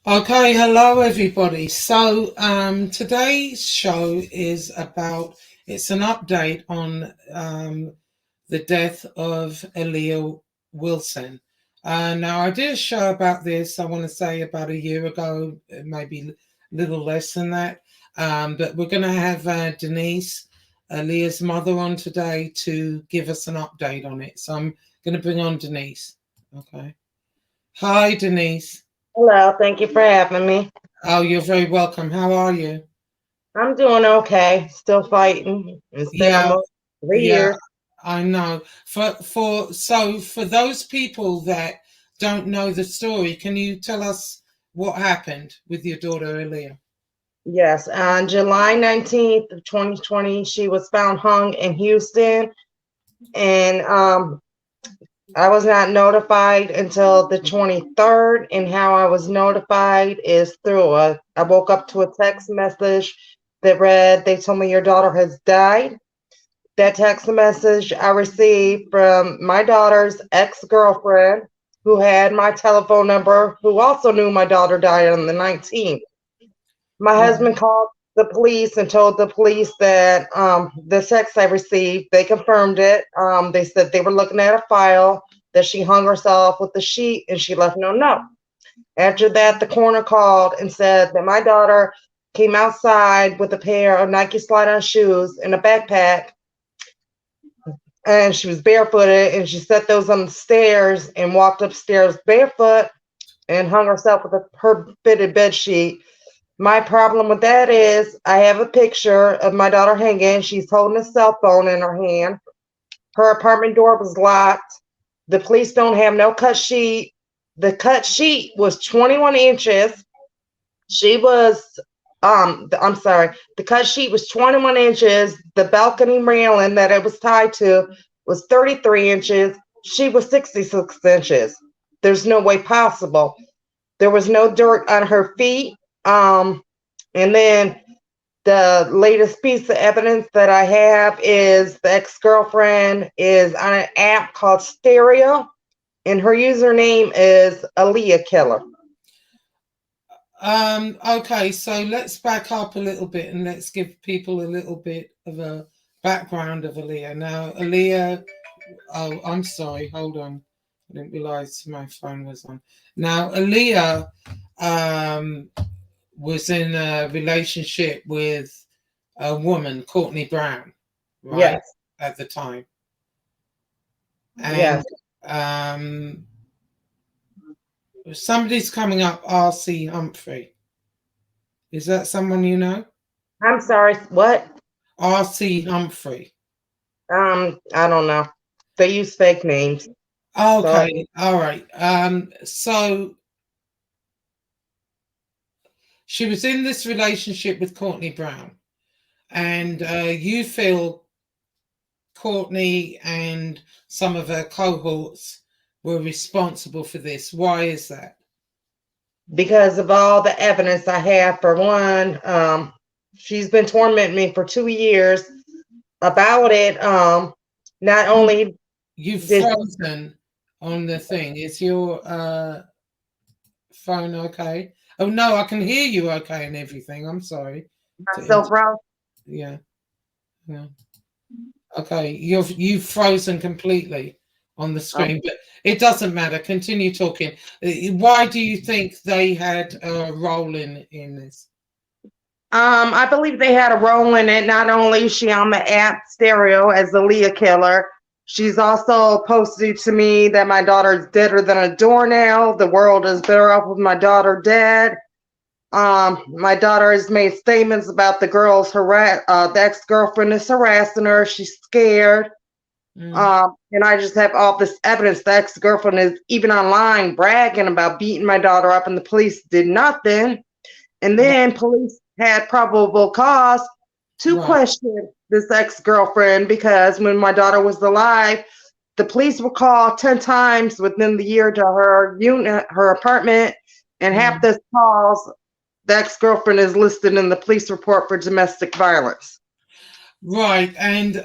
Okay, hello everybody. So today's show is about it's an update on the death of Aaliyah Wilson. Now I did a show about this. I want to say about a year ago, maybe a little less than that. But we're going to have Denise, Aaliyah's mother, on today to give us an update on it. So I'm going to bring on Denise. Okay. Hi, Denise. Hello, thank you for having me. Oh, you're very welcome. How are you? I'm doing okay, still fighting. It's been Yeah, almost three yeah, years. I know. For those people that don't know the story, can you tell us what happened with your daughter Aaliyah? Yes, on July 19th of 2020, she was found hung in Houston, and I was not notified until the 23rd. And how I was notified is through I woke up to a text message that read, "They told me your daughter has died." That text message I received from my daughter's ex-girlfriend, who had my telephone number, who also knew my daughter died on the 19th. My Right. husband called the police and told the police that the text I received, they confirmed it. They said they were looking at a file, that she hung herself with the sheet and she left no note. After that, the coroner called and said that my daughter came outside with a pair of Nike slide-on shoes and a backpack, and she was barefooted, and she set those on the stairs and walked upstairs barefoot and hung herself with her fitted bed sheet. My problem with that is I have a picture of my daughter hanging. She's holding a cell phone in her hand. Her apartment door was locked. The police don't have no cut sheet. The cut sheet was 21 inches. She was I'm sorry, the cut sheet was 21 inches. The balcony railing that it was tied to was 33 inches. She was 66 inches. There's no way possible. There was no dirt on her feet. And then the latest piece of evidence that I have is the ex-girlfriend is on an app called Stereo, and her username is Aaliyah Killer. Okay, so let's back up a little bit and let's give people a little bit of a background of Aaliyah. Now, Aaliyah, oh, I'm sorry, hold on. I didn't realize my phone was on. Now, Aaliyah um, was in a relationship with a woman, Courtney Brown, right, Yes, at the time. And yes. um, somebody's coming up, R.C. Humphrey. Is that someone you know? I'm sorry. What? R.C. Humphrey. I don't know. They use fake names. So Okay, all right. So she was in this relationship with Courtney Brown, and you feel Courtney and some of her cohorts were responsible for this. Why is that? because of all the evidence I have, for one, she's been tormenting me for 2 years about it. Not You, only you've did frozen on the thing. Is your phone okay? Oh no, I can hear you okay and everything. I'm sorry to myself inter- around. yeah, yeah. Okay, you've frozen completely on the screen, but it doesn't matter. Continue talking. Why do you think they had a role in this? I believe they had a role in it. Not only is she on the app Stereo as the Leah killer, she's also posted to me that my daughter is deader than a doornail. The world is better off with my daughter dead. My daughter has made statements about the ex-girlfriend is harassing her. She's scared. Mm, And I just have all this evidence. The ex-girlfriend is even online bragging about beating my daughter up, and the police did nothing. And then police had probable cause to right. question this ex-girlfriend, because when my daughter was alive, the police were called 10 times within the year to her unit, her apartment, and half Mm. the calls, the ex-girlfriend is listed in the police report for domestic violence. Right, and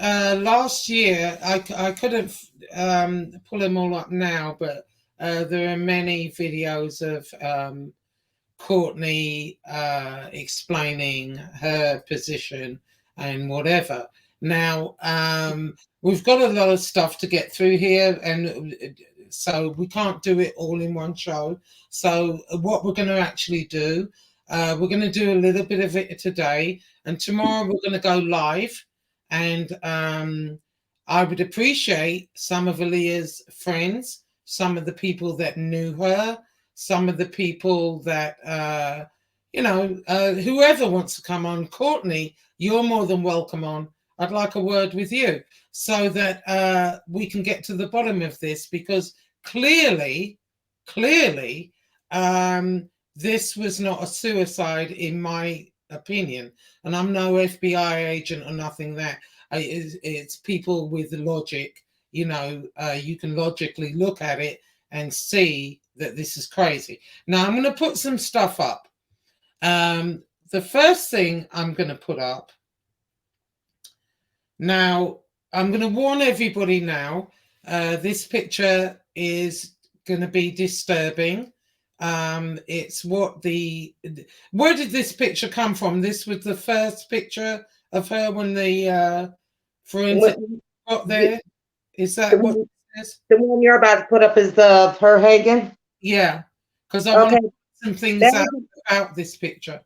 last year I couldn't pull them all up now, but there are many videos of Courtney explaining her position and whatever. Now, we've got a lot of stuff to get through here, and so we can't do it all in one show. So what we're going to actually do, we're going to do a little bit of it today, and tomorrow we're going to go live. And I would appreciate some of Aaliyah's friends, some of the people that knew her, some of the people that whoever wants to come on. Courtney, you're more than welcome on. I'd like a word with you so that we can get to the bottom of this, because clearly, this was not a suicide in my opinion, and I'm no FBI agent or nothing. That it's people with logic. You can logically look at it and see that this is crazy. Now I'm going to put some stuff up. The first thing I'm going to put up. Now, I'm going to warn everybody now, this picture is going to be disturbing. It's where did this picture come from? This was the first picture of her when the forensic got there. Is that what it says? The one you're about to put up is of her hanging? Yeah, because I want to put some things out about this picture.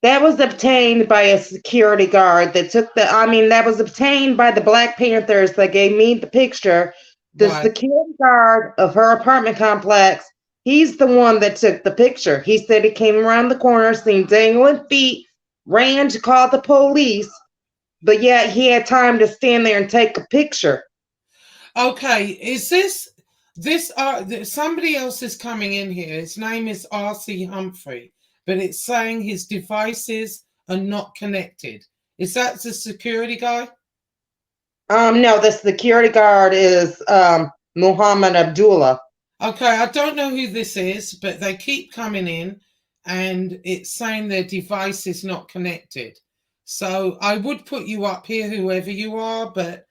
That was obtained by a security guard that that was obtained by the Black Panthers that gave me the picture. The security guard of her apartment complex, he's the one that took the picture. He said he came around the corner, seen dangling feet, ran to call the police, but yet he had time to stand there and take a picture. Okay, is this somebody else is coming in here? His name is R.C. Humphrey, but it's saying his devices are not connected. Is that the security guy? No, the security guard is Muhammad Abdullah. Okay, I don't know who this is, but they keep coming in and it's saying their device is not connected. So I would put you up here, whoever you are, but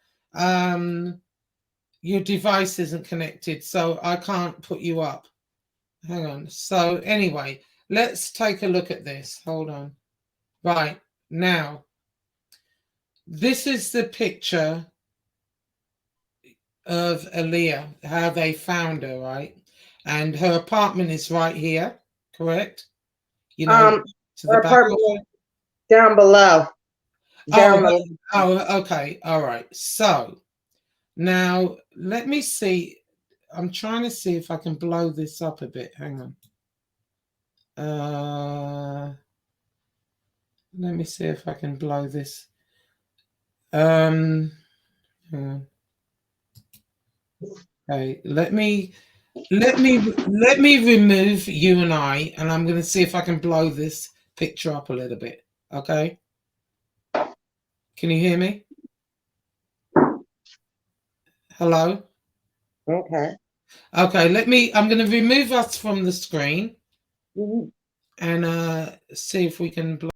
your device isn't connected, so I can't put you up. Hang on. So anyway, let's take a look at this. Hold on. Right, now, this is the picture of Aaliyah, how they found her, right? And her apartment is right here, correct? To the back. Down below. Okay. All right. So now let me see. I'm trying to see if I can blow this up a bit. Hang on. Let me see if I can blow this. Hang on. Okay, let me remove you and I'm going to see if I can blow this picture up a little bit. Okay. Can you hear me? Hello? Okay. Okay, I'm going to remove us from the screen and see if we can blow.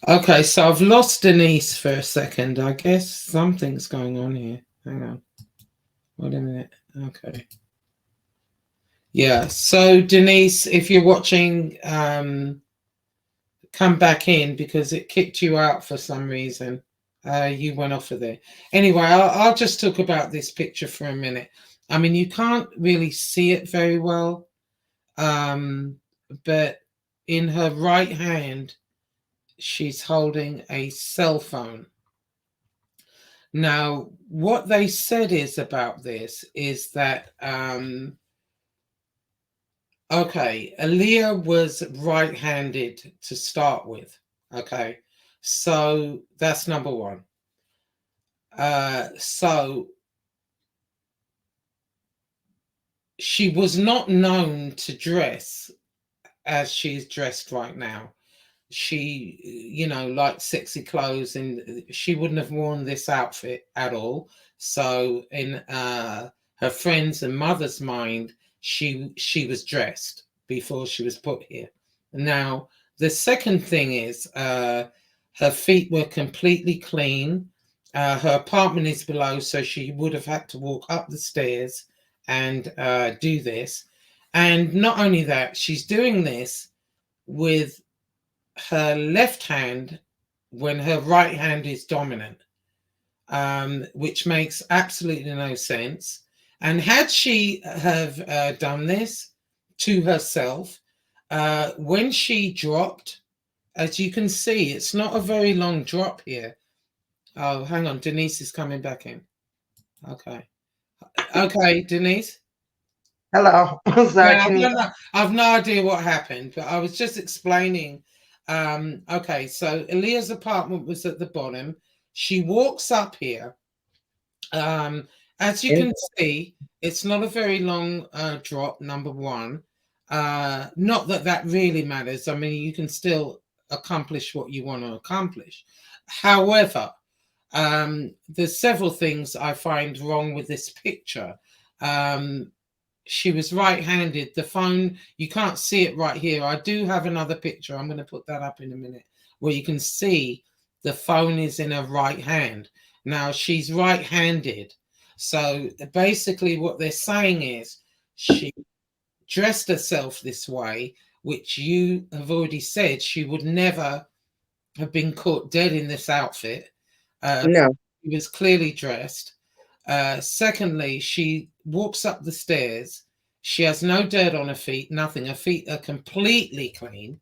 Okay, so I've lost Denise for a second. I guess something's going on here. Hang on. Wait a minute. Okay. Yeah, so Denise, if you're watching, come back in because it kicked you out for some reason. You went off of there. Anyway, I'll just talk about this picture for a minute. I mean, you can't really see it very well, but in her right hand, she's holding a cell phone. Now, what they said is about this is that, okay, Aaliyah was right-handed to start with. Okay, so that's number one. So she was not known to dress as she's dressed right now. she, liked sexy clothes, and she wouldn't have worn this outfit at all. So in her friends and mother's mind, she was dressed before she was put here. Now, the second thing is her feet were completely clean. Her apartment is below, so she would have had to walk up the stairs and do this. And not only that, she's doing this with her left hand when her right hand is dominant, which makes absolutely no sense. And had she have done this to herself, when she dropped, as you can see, it's not a very long drop here. Oh, hang on, Denise is coming back in. Okay. Okay, Denise. Hello. I'm sorry. Yeah, I Can you? don't know. I've no idea what happened, but I was just explaining. Okay, so Aaliyah's apartment was at the bottom. She walks up here. Um, as you can see, it's not a very long drop, number one. Not that that really matters. I mean, you can still accomplish what you want to accomplish. However, there's several things I find wrong with this picture. She was right-handed. The phone, you can't see it right here. I do have another picture. I'm going to put that up in a minute, where you can see the phone is in her right hand. Now, she's right-handed. So basically what they're saying is she dressed herself this way, which you have already said she would never have been caught dead in this outfit. No. She was clearly dressed. Secondly, she walks up the stairs. She has no dirt on her feet, nothing. Her feet are completely clean.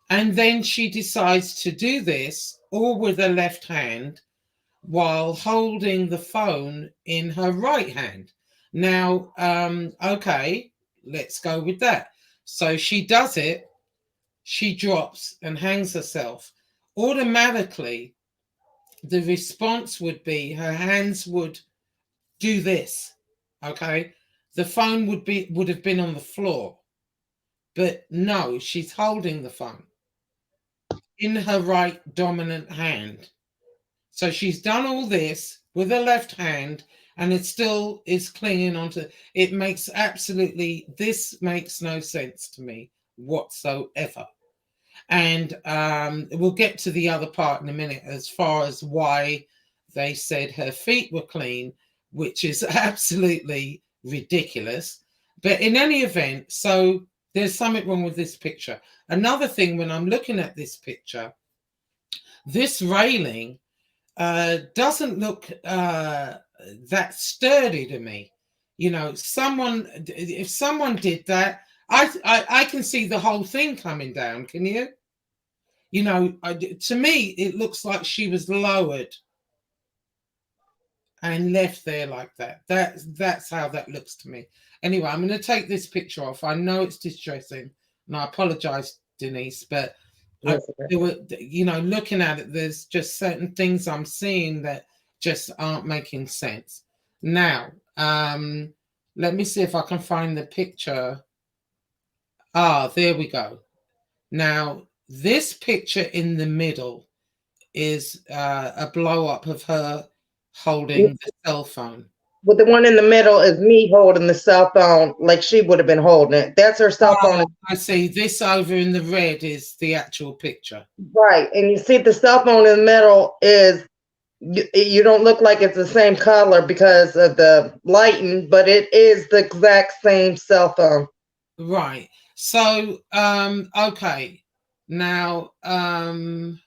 And then she decides to do this all with her left hand while holding the phone in her right hand. Now, okay, let's go with that. So she does it. She drops and hangs herself. Automatically, the response would be her hands would do this. Okay, the phone would have been on the floor, but no, she's holding the phone in her right dominant hand. So she's done all this with her left hand, and it still is clinging onto it. This makes no sense to me whatsoever. And we'll get to the other part in a minute as far as why they said her feet were clean, which is absolutely ridiculous. But in any event, so there's something wrong with this picture. Another thing, when I'm looking at this picture, this railing doesn't look that sturdy to me. If someone did that, I can see the whole thing coming down. Can you? To me, it looks like she was lowered and left there like that. That's how that looks to me. Anyway, I'm going to take this picture off. I know it's distressing, and I apologize, Denise, but looking at it, there's just certain things I'm seeing that just aren't making sense. Now, let me see if I can find the picture. There we go. Now, this picture in the middle is a blow up of her holding the cell phone. But the one in the middle is me holding the cell phone like she would have been holding it. That's her cell phone. I see. This over in the red is the actual picture. Right. And you see the cell phone in the middle is, you don't look like it's the same color because of the lighting, but it is the exact same cell phone. Right. So, okay. Now, and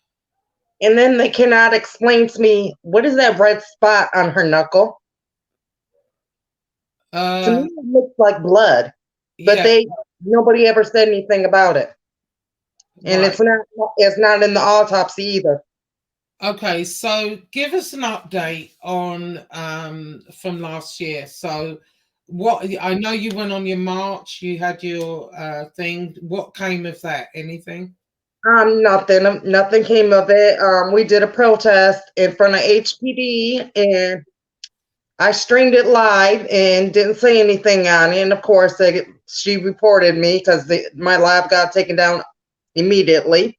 then they cannot explain to me, what is that red spot on her knuckle? To me, it looks like blood, but nobody ever said anything about it. And it's not in the autopsy either. Okay, so give us an update on from last year. So what, I know you went on your march, you had your thing. What came of that? Anything? Nothing came of it. We did a protest in front of HPD, and I streamed it live and didn't say anything on it. And of course, she reported me because my live got taken down immediately.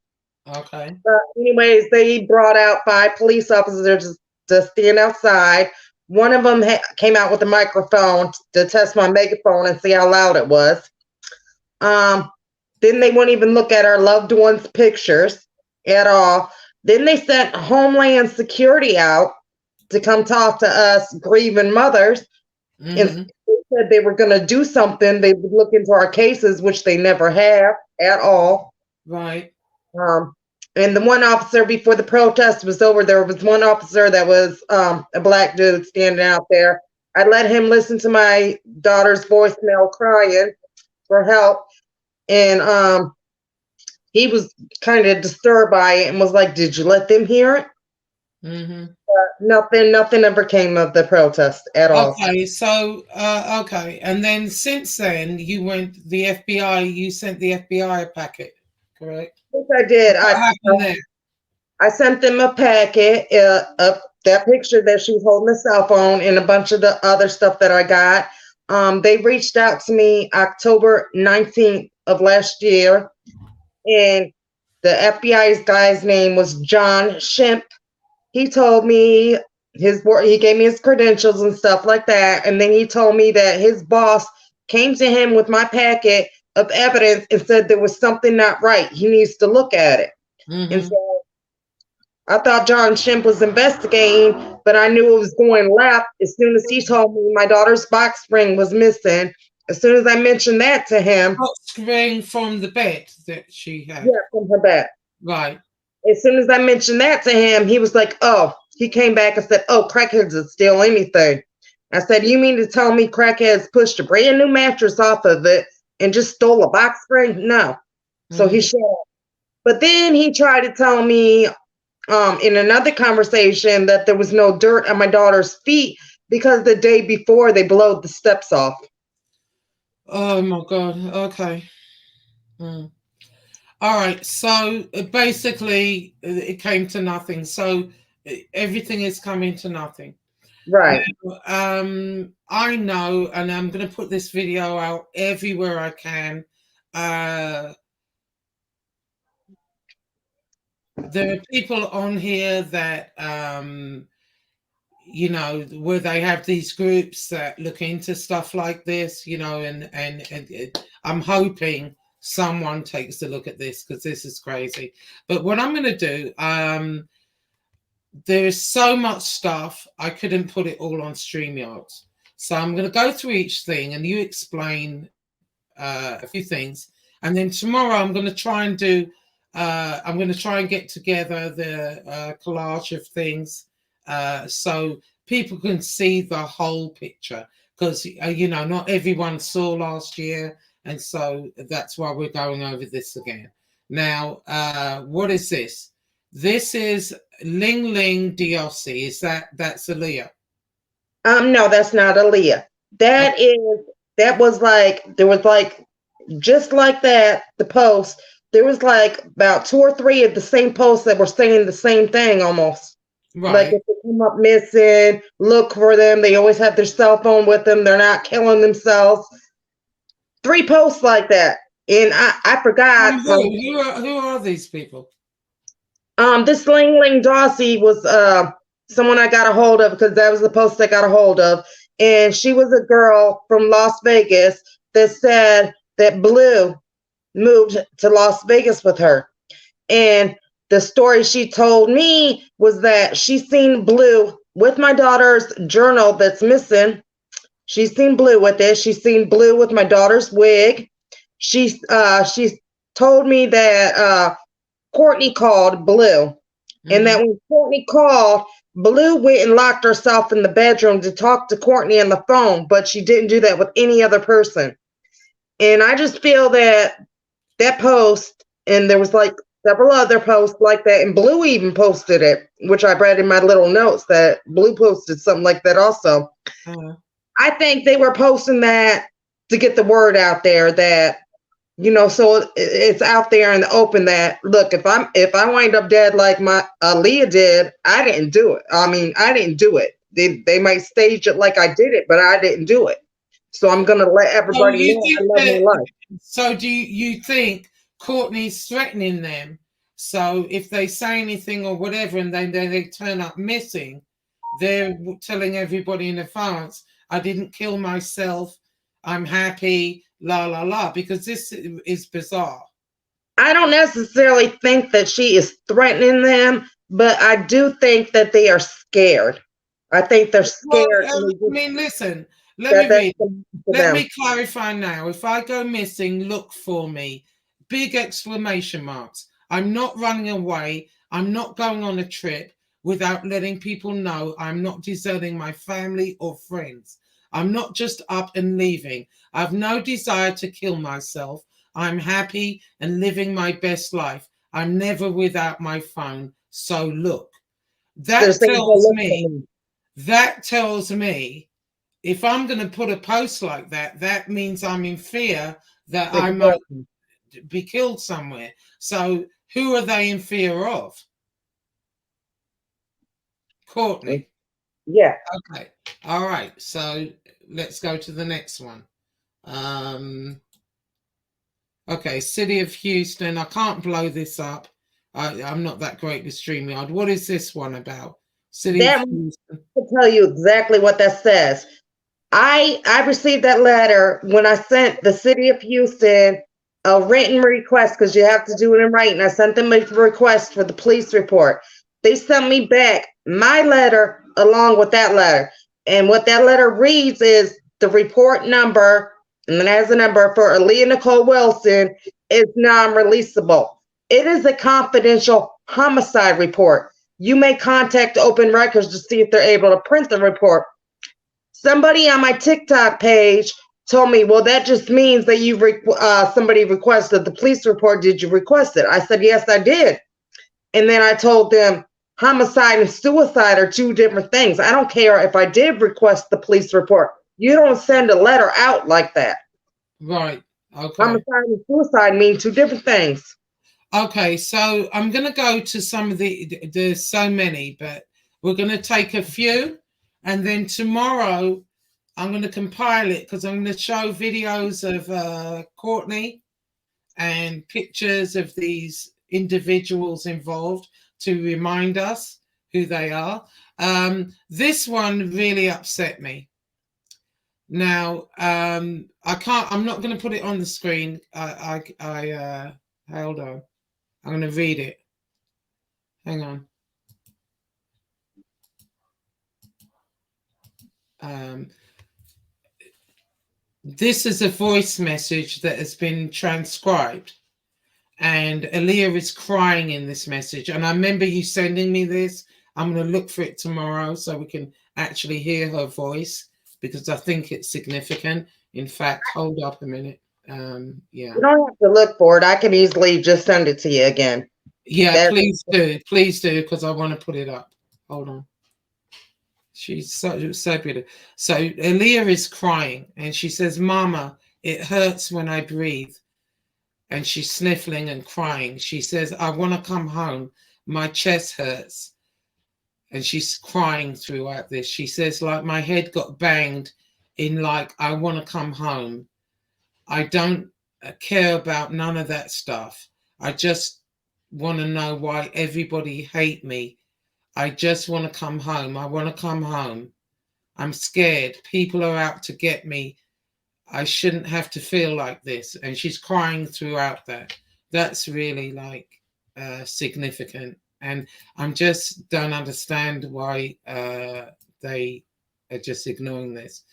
Okay. Anyways, they brought out 5 police officers to stand outside. One of them came out with a microphone to test my megaphone and see how loud it was. Um, then they wouldn't even look at our loved ones' pictures at all. Then they sent Homeland Security out to come talk to us grieving mothers, and Mm-hmm. they said they were going to do something. They would look into our cases, which they never have at all. Right. Um, and the one officer before the protest was over, there was one officer that was a black dude standing out there. I let him listen to my daughter's voicemail crying for help, and he was kind of disturbed by it and was like, "Did you let them hear it?" Mm-hmm. Nothing ever came of the protest at all. Okay, so okay, and then since then you went the FBI. You sent the FBI a packet, correct? Yes, I did. What happened there? I sent them a packet of that picture that she was holding the cell phone and a bunch of the other stuff that I got. They reached out to me October 19th of last year, and the FBI's guy's name was John Shemp. He told me he gave me his credentials and stuff like that, and then he told me that his boss came to him with my packet of evidence and said there was something not right. He needs to look at it. And Mm-hmm. so I thought John Shemp was investigating, but I knew it was going left as soon as he told me my daughter's box spring was missing. As soon as I mentioned that to him, Hot spring from the bed that she yeah, had. from her back. Right. As soon as I mentioned that to him, he was like, "Oh," he came back and said, "Oh, crackheads will steal anything." I said, "You mean to tell me crackheads pushed a brand new mattress off of it and just stole a box spring?" No. So he Mm-hmm. shut up. But then he tried to tell me in another conversation that there was no dirt on my daughter's feet because the day before they blowed the steps off. Oh my God. Okay. Mm. All right. So basically, it came to nothing. So everything is coming to nothing. Right. Now, I know, and I'm going to put this video out everywhere I can. Uh, there are people on here that, where they have these groups that look into stuff like this, and I'm hoping someone takes a look at this because this is crazy. But what I'm going to do, there is so much stuff I couldn't put it all on StreamYard. So I'm going to go through each thing and you explain a few things, and then tomorrow I'm going to try and get together the collage of things so people can see the whole picture because not everyone saw last year, and so that's why we're going over this again. Now, what is this? This is Ling Ling DLC. That's Aaliyah? No, that's not Aaliyah. Oh, That was like there was like just like that, the post, there was like about 2 or 3 of the same posts that were saying the same thing almost. Like right. if they come up missing, look for them. They always have their cell phone with them. They're not killing themselves. 3 posts like that. And I forgot. From who are these people? This Ling Ling Dossie was someone I got a hold of because that was the post I got a hold of. And she was a girl from Las Vegas that said that Blue moved to Las Vegas with her. And the story she told me was that she seen Blue with my daughter's journal that's missing. She's seen Blue with it. She's seen Blue with my daughter's wig. She's told me that Courtney called Blue, and Mm-hmm. that when Courtney called, Blue went and locked herself in the bedroom to talk to Courtney on the phone, but she didn't do that with any other person. And I just feel that that post, and there was like several other posts like that, and Blue even posted it, which I read in my little notes that Blue posted something like that also. Uh, I think they were posting that to get the word out there that so it's out there in the open that look, if I wind up dead like my Aaliyah did, I didn't do it. I mean, I didn't do it. They might stage it like I did it, but I didn't do it. So I'm gonna let so everybody you know think I love my that? life. So do you think Courtney's threatening them So if they say anything or whatever and then they turn up missing, they're telling everybody in advance, I didn't kill myself, I'm happy, la la la, because this is bizarre. I don't necessarily think that she is threatening them, but I do think that they are scared. I think they're Well, scared and I mean, listen, let me that that's read. to Let them. me clarify now. If I go missing, look for me. Big exclamation marks. I'm not running away. I'm not going on a trip without letting people know I'm not deserting my family or friends. I'm not just up and leaving. I've no desire to kill myself. I'm happy and living my best life. I'm never without my phone. So look. They're That saying, "Well, tells look for me, me." that tells me if I'm going to put a post like that, that means I'm in fear that I might Exactly. be killed somewhere. So who are they in fear of? Courtney. Yeah. Okay. All right. So let's go to the next one. Um, okay. City of Houston. I can't blow this up. I'm not that great with StreamYard. What is this one about? City of That Houston. will tell you exactly what that says. I received that letter when I sent the city of Houston a written request because you have to do it in writing. I sent them a request for the police report. They sent me back my letter along with that letter. And what that letter reads is the report number, and then has a number for Aaliyah Nicole Wilson, is non-releasable. It is a confidential homicide report. You may contact Open Records to see if they're able to print the report. Somebody on my TikTok page told me, well, that just means that somebody requested the police report. Did you request it? I said, yes, I did. And then I told them homicide and suicide are two different things. I don't care if I did request the police report. You don't send a letter out like that. Right. Okay. Homicide and suicide mean two different things. Okay, so I'm going to go to some of there's so many, but we're going to take a few. And then tomorrow, I'm going to compile it because I'm going to show videos of Courtney and pictures of these individuals involved to remind us who they are. This one really upset me. Now, I'm not going to put it on the screen. Hold on. I'm going to read it. Hang on. This is a voice message that has been transcribed, and Aaliyah is crying in this message. And I remember you sending me this. I'm going to look for it tomorrow so we can actually hear her voice because I think it's significant. In fact, hold up a minute. Yeah. You don't have to look for it. I can easily just send it to you again. Yeah, That's please do. Please do, because I want to put it up. Hold on. She's so beautiful. So Aaliyah is crying and she says, Mama, it hurts when I breathe. And she's sniffling and crying. She says, I want to come home. My chest hurts. And she's crying throughout this. She says, like, my head got banged in, like, I want to come home. I don't care about none of that stuff. I just want to know why everybody hate me. I just want to come home. I want to come home. I'm scared. People are out to get me. I shouldn't have to feel like this. And she's crying throughout that. That's really like significant. And I just don't understand why they are just ignoring this.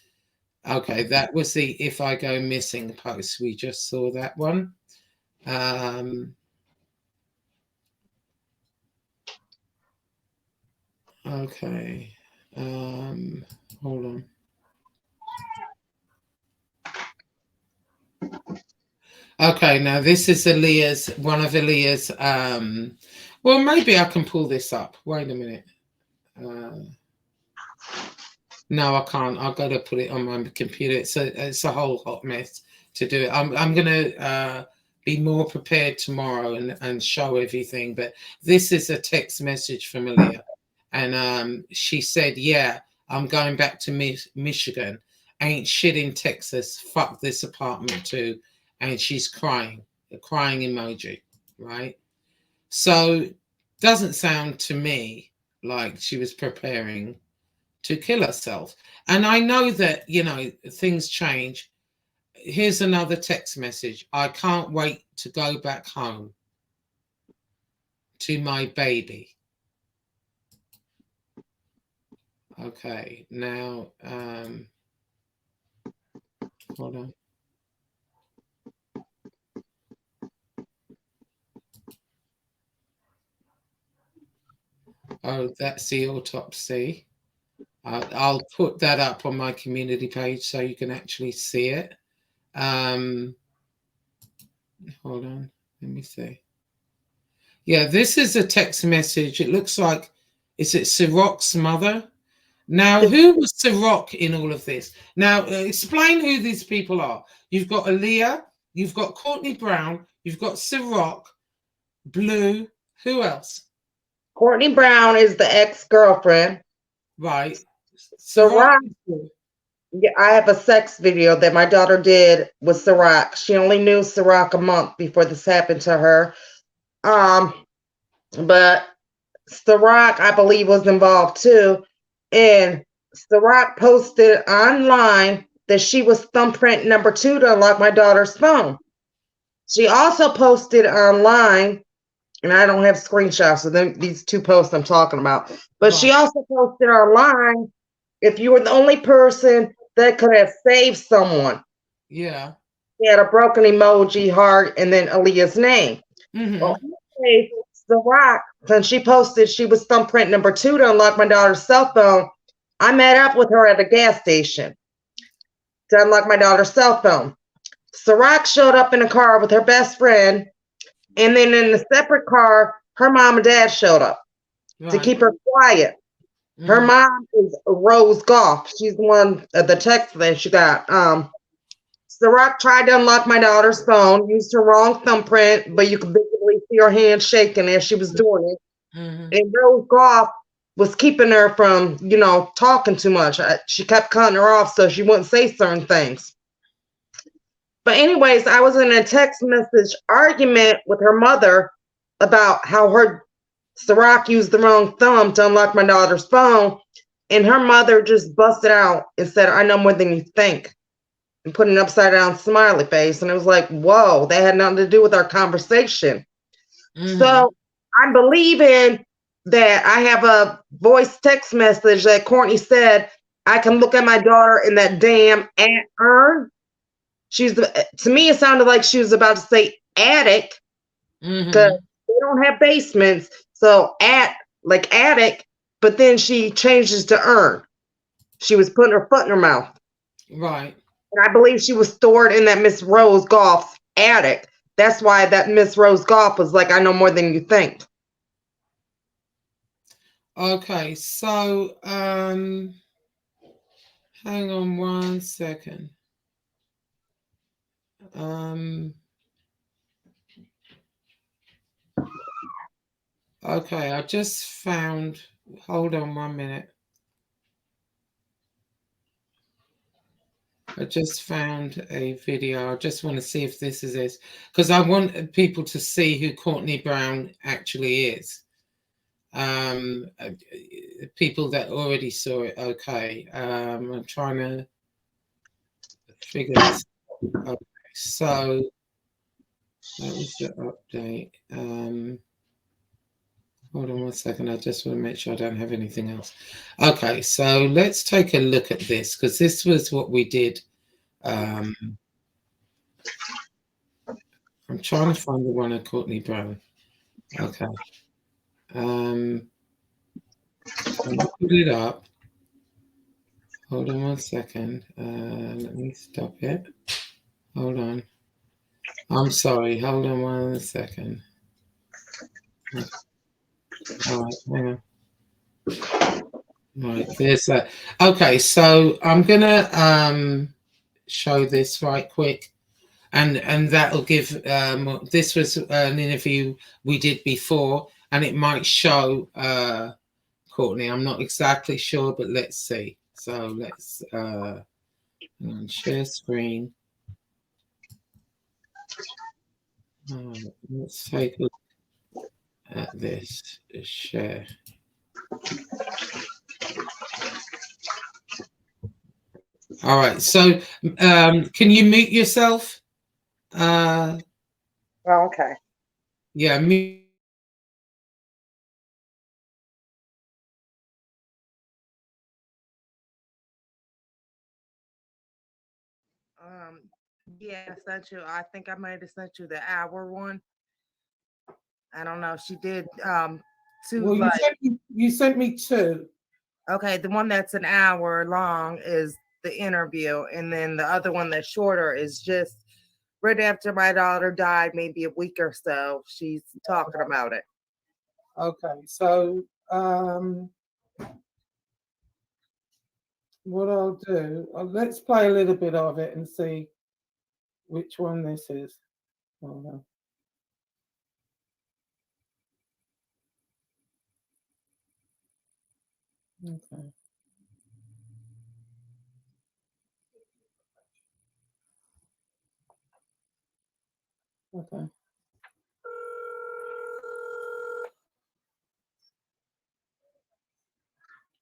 Okay, that was the If I Go Missing post. We just saw that one. Okay. Hold on. Okay, now this is one of Aaliyah's. Well, maybe I can pull this up. Wait a minute. No, I can't. I've got to put it on my computer. It's a whole hot mess to do it. I'm gonna be more prepared tomorrow and show everything. But this is a text message from Aaliyah, and she said, "Yeah, I'm going back to Michigan. Ain't shit in Texas. Fuck this apartment too." And she's crying, a crying emoji, right? So doesn't sound to me like she was preparing to kill herself. And I know that, things change. Here's another text message. I can't wait to go back home to my baby. Okay, now, hold on. Oh, that's the autopsy. I'll put that up on my community page so you can actually see it. Hold on, let me see. Yeah, this is a text message. It looks like, is it Siroc's mother? Now, who was Siroc in all of this? Now, explain who these people are. You've got Aaliyah, you've got Courtney Brown, you've got Siroc, Blue. Who else? Courtney Brown is the ex-girlfriend. Right. Ciroc. Yeah, I have a sex video that my daughter did with Ciroc. She only knew Ciroc a month before this happened to her. But Ciroc, I believe, was involved too. And Ciroc posted online that she was thumbprint number 2 to unlock my daughter's phone. She also posted online, and I don't have screenshots of them, these 2 posts I'm talking about, but she also posted online, if you were the only person that could have saved someone. Yeah. She had a broken emoji, heart, and then Aaliyah's name. Mm-hmm. Well, anyway, Ciroc, since she posted she was thumbprint number 2 to unlock my daughter's cell phone, I met up with her at a gas station to unlock my daughter's cell phone. Ciroc showed up in a car with her best friend, and then in a separate car, her mom and dad showed up to keep her quiet. Mm-hmm. Her mom is Rose Goff. She's the one, the text that she got. Ciroc tried to unlock my daughter's phone, used her wrong thumbprint, but you could visibly see her hand shaking as she was doing it. Mm-hmm. And Rose Goff was keeping her from, talking too much. She kept cutting her off so she wouldn't say certain things. But anyways, I was in a text message argument with her mother about how her Ciroc used the wrong thumb to unlock my daughter's phone. And her mother just busted out and said, I know more than you think. And put an upside down smiley face. And it was like, whoa, that had nothing to do with our conversation. Mm-hmm. So I'm believing that I have a voice text message that Courtney said, I can look at my daughter in that damn urn. To me, it sounded like she was about to say attic, because they don't have basements. So attic, but then she changes to urn. She was putting her foot in her mouth. Right. And I believe she was stored in that Miss Rose Goff's attic. That's why that Miss Rose Goff was like, I know more than you think. Okay, so hang on one second. Okay, I just found, hold on 1 minute. I just found a video. I just want to see if this is it, because I want people to see who Courtney Brown actually is. People that already saw it. Okay. I'm trying to figure this out. Okay, so that was the update. Hold on 1 second. I just want to make sure I don't have anything else. Okay, so let's take a look at this, because this was what we did. I'm trying to find the one of Courtney Brown. Okay. I'll put it up. Hold on 1 second. Let me stop it. Hold on. I'm sorry. Hold on 1 second. All right, hang on. Right, there's that. Okay, so I'm gonna show this right quick, and that'll give. This was an interview we did before, and it might show Courtney. I'm not exactly sure, but let's see. So let's share screen. Let's take a look. at this. Share. All right. So, can you mute yourself? Uh, Oh, okay. yeah, mute. Um, yeah, I sent you. I think I might have sent you the hour one. I don't know. She did two Well, like you sent me two. okay, the one that's an hour long is the interview, and then the other one that's shorter is just right after my daughter died, maybe a week or so. She's talking about it. Okay. So, what I'll do, let's play a little bit of it and see which one this is. Hold on. Okay. Okay.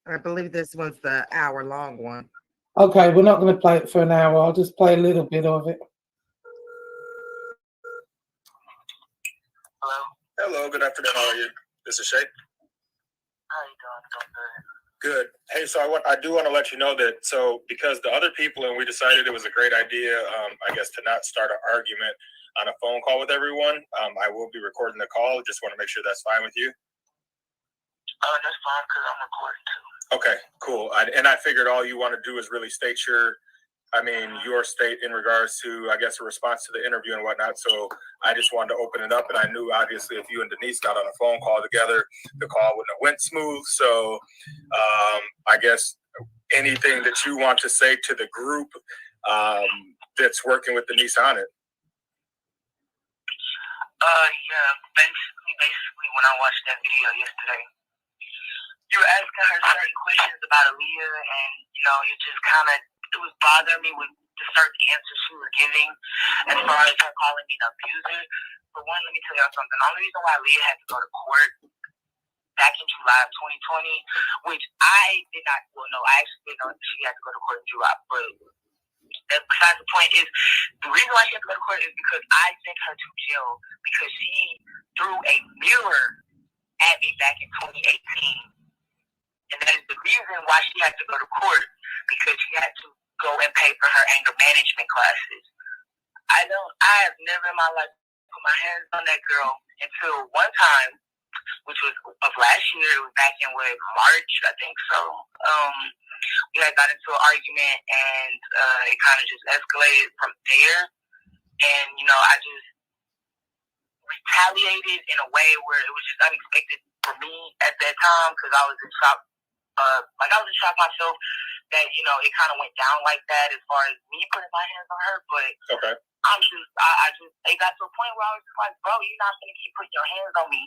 I believe this one's the hour long one. Okay, we're not going to play it for an hour. I'll just play a little bit of it. Hello. Hello. Good afternoon. How are you? This is Shay. How you doing? Good. Hey, so I do want to let you know that because the other people and we decided it was a great idea, I guess to not start an argument on a phone call with everyone. I will be recording the call. Just want to make sure that's fine with you. Oh, that's fine because I'm recording too. Okay, cool. And I figured all you want to do is really state your state in regards to, I guess, a response to the interview and whatnot. So I just wanted to open it up, and I knew obviously if you and Denise got on a phone call together, the call wouldn't have went smooth. So I guess anything that you want to say to the group that's working with Denise on it. Yeah, basically, when I watched that video yesterday, you were asking her certain questions about Aaliyah, and it just it was bothering me with the certain answers she was giving, as far as her calling me an abuser. For one, let me tell y'all something. The only reason why Aaliyah had to go to court back in July of 2020, which I did not, well, no, I actually didn't know she had to go to court in July, but besides the point is, the reason why she had to go to court is because I sent her to jail because she threw a mirror at me back in 2018. And that is the reason why she had to go to court, because she had to go and pay for her anger management classes. I have never in my life put my hands on that girl until one time, which was of last year. It was back in March, I think so. We had got into an argument, and it kind of just escalated from there. And I just retaliated in a way where it was just unexpected for me at that time, because I was in shock. I was in shock myself that it kind of went down like that as far as me putting my hands on her. But okay. It got to a point where I was just like, bro, you're not gonna keep putting your hands on me,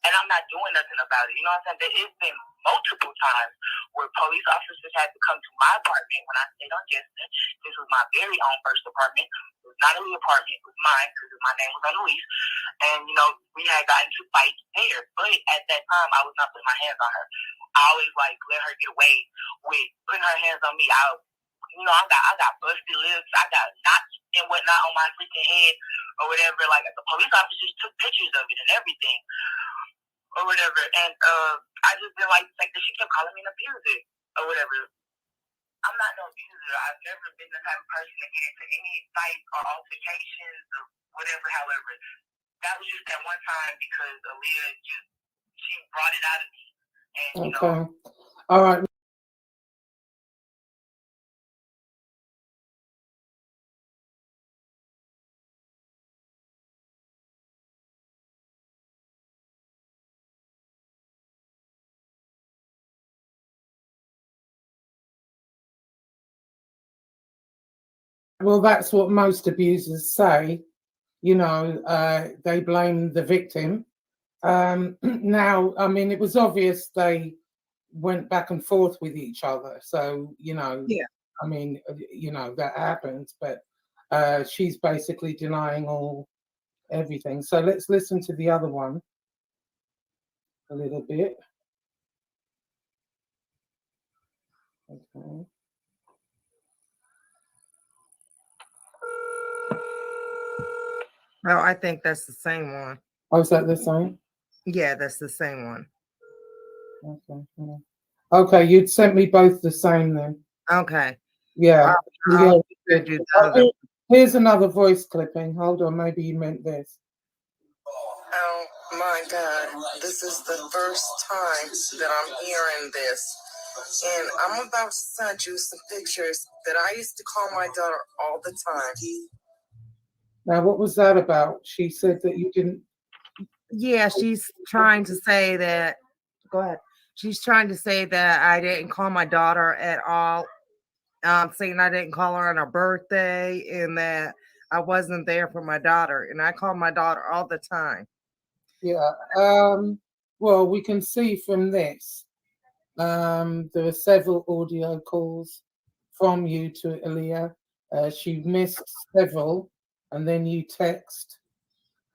and I'm not doing nothing about it. You know what I'm saying? It's been multiple times where police officers had to come to my apartment when I stayed on Justin. This was my very own first apartment. It was not a new apartment. It was mine because my name was on the lease. And, we had gotten into fights there. But at that time, I was not putting my hands on her. I always, let her get away with putting her hands on me. I got busted lips. I got knots and whatnot on my freaking head or whatever. Like, the police officers took pictures of it and everything or whatever. And I just didn't like the fact that she kept calling me an abuser or whatever. I'm not no abuser. I've never been the type of person to get into any fights or altercations or whatever. However, that was just that one time because Aaliyah she brought it out of me. And, okay. All right. Well, that's what most abusers say. They blame the victim. Now, I mean, it was obvious they went back and forth with each other. So, Yeah. I mean, that happens, but she's basically denying everything. So let's listen to the other one. a little bit. Okay. Oh, I think that's the same one. Oh, is that the same? Yeah, that's the same one. Okay. Yeah. Okay, you'd sent me both the same then. Okay. Yeah. Yeah. I'll do the other. Here's another voice clipping. Hold on, maybe you meant this. Oh my God, this is the first time that I'm hearing this. And I'm about to send you some pictures that I used to call my daughter all the time. Now, what was that about? She said that you didn't. Yeah, she's trying to say that. Go ahead. She's trying to say that I didn't call my daughter at all. Saying I didn't call her on her birthday and that I wasn't there for my daughter. And I call my daughter all the time. Yeah. Well, we can see from this. There are several audio calls from you to Aaliyah. She missed several, and then you text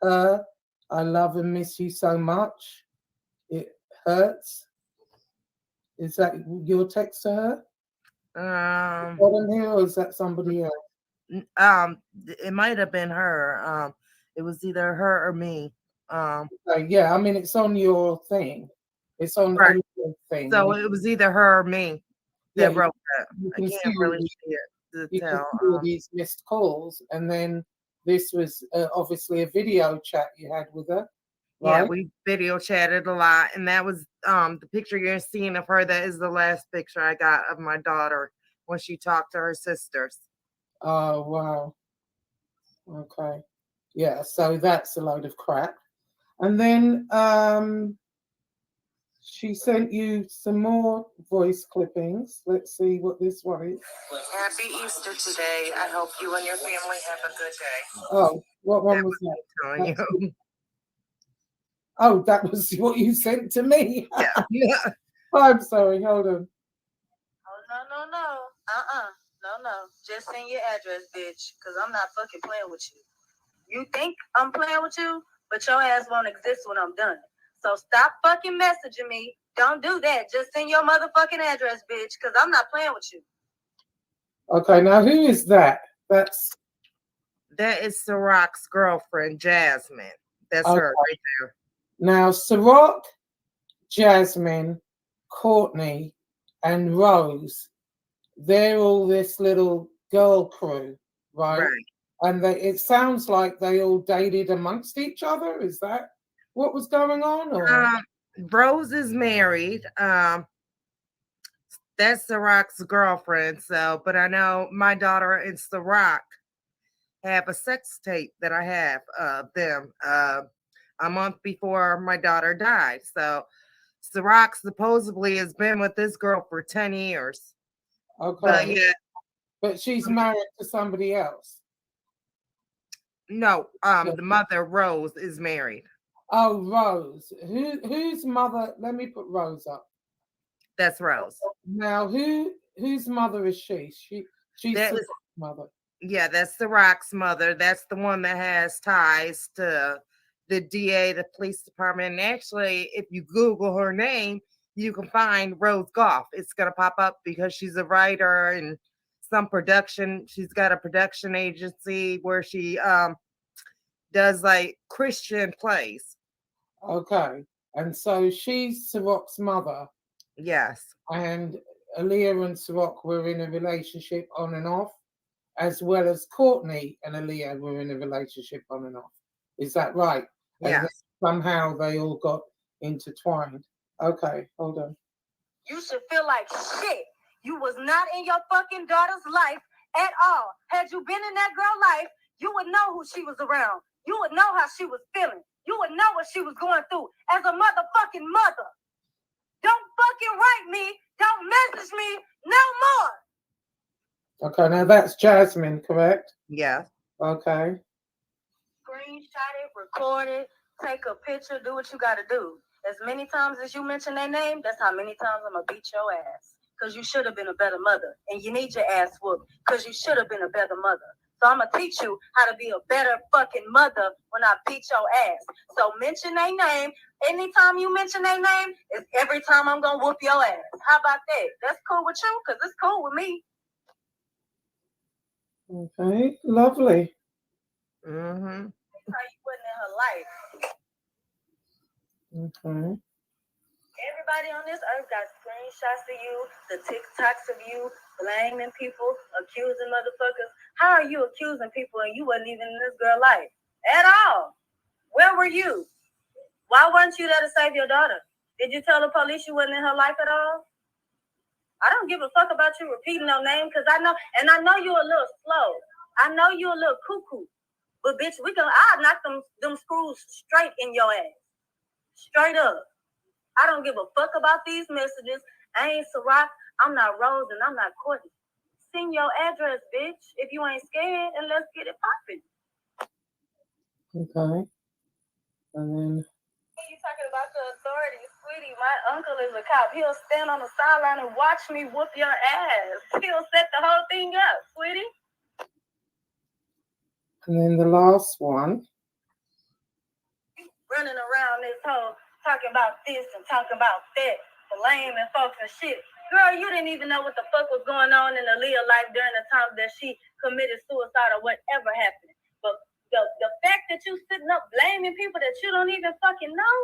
her, "I love and miss you so much. It hurts." Is that your text to her? On here, or is that somebody else? It might have been her. It was either her or me. Yeah, I mean it's on your thing. It's on Right. your thing. So it was either her or me that Yeah, wrote that. you I can can't see really these- see it you to can tell. see all these missed calls, and then this was obviously a video chat you had with her. Yeah, Right? we video chatted a lot, and that was the picture you're seeing of her. That is the last picture I got of my daughter when she talked to her sisters. Oh wow. Okay. Yeah, so that's a load of crap. And then she sent you some more voice clippings. Let's see what this one is. Happy Easter today. I hope you and your family have a good day. Oh, what one was that? Telling you. Oh, that was what you sent to me. Yeah. I'm sorry, hold on. Oh, no. No. Just send your address, bitch, because I'm not fucking playing with you. You think I'm playing with you, but your ass won't exist when I'm done. So stop fucking messaging me. Don't do that. Just send your motherfucking address, bitch, because I'm not playing with you. Okay, now who is that? That is Sirach's girlfriend, Jasmine. That's Okay. her right there. Now Sirach, Jasmine, Courtney, and Rose, they're all this little girl crew, right? And it sounds like they all dated amongst each other. Is that what was going on? Or? Rose is married. That's Sirach's girlfriend. So, but I know my daughter and Sirach have a sex tape that I have of them a month before my daughter died. So, Sirach supposedly has been with this girl for 10 years. Okay. But yeah. But she's married to somebody else. No, the mother, Rose, is married. Oh, Rose. Whose mother? Let me put Rose up. That's Rose. Now, whose mother is she? She's Sirach's mother. Yeah, that's Sirach's mother. That's the one that has ties to the DA, the police department. And actually, if you Google her name, you can find Rose Goff. It's gonna pop up because she's a writer and some production. She's got a production agency where she does like Christian plays. Okay. And so she's Sirach's mother. Yes. And Aaliyah and Sirach were in a relationship on and off, as well as Courtney and Aaliyah were in a relationship on and off. Is that right? Yeah. And somehow they all got intertwined. Okay, hold on. You should feel like shit. You was not in your fucking daughter's life at all. Had you been in that girl's life, you would know who she was around. You would know how she was feeling. You would know what she was going through as a motherfucking mother. Don't fucking write me. Don't message me no more. Okay, now that's Jasmine, correct? Yeah. Okay. Screenshot it, record it, take a picture, do what you got to do. As many times as you mention their name, that's how many times I'm going to beat your ass. Because you should have been a better mother. And you need your ass whooped because you should have been a better mother. So I'm gonna teach you how to be a better fucking mother when I beat your ass. So mention their name. Anytime you mention their name, it's every time I'm gonna whoop your ass. How about that? That's cool with you? Because it's cool with me. Okay, lovely. Mm-hmm. That's how you wasn't in her life. Okay. Everybody on this earth got screenshots of you, the TikToks of you, blaming people, accusing motherfuckers. How are you accusing people and you wasn't even in this girl's life at all? Where were you? Why weren't you there to save your daughter? Did you tell the police you wasn't in her life at all? I don't give a fuck about you repeating no name because I know, and I know you're a little slow. I know you're a little cuckoo. But bitch, I'll knock them screws straight in your ass. Straight up. I don't give a fuck about these messages. I ain't Ciroc, I'm not Rose, and I'm not Courtney. Send your address, bitch, if you ain't scared, and let's get it popping. Okay. And then You talking about the authorities, sweetie? My uncle is a cop. He'll stand on the sideline and watch me whoop your ass. He'll set the whole thing up, sweetie. And then the last one. Running around this hole talking about this and talking about that, blaming folks and shit. Girl, you didn't even know what the fuck was going on in Aaliyah's life during the time that she committed suicide or whatever happened. But the fact that you sitting up blaming people that you don't even fucking know,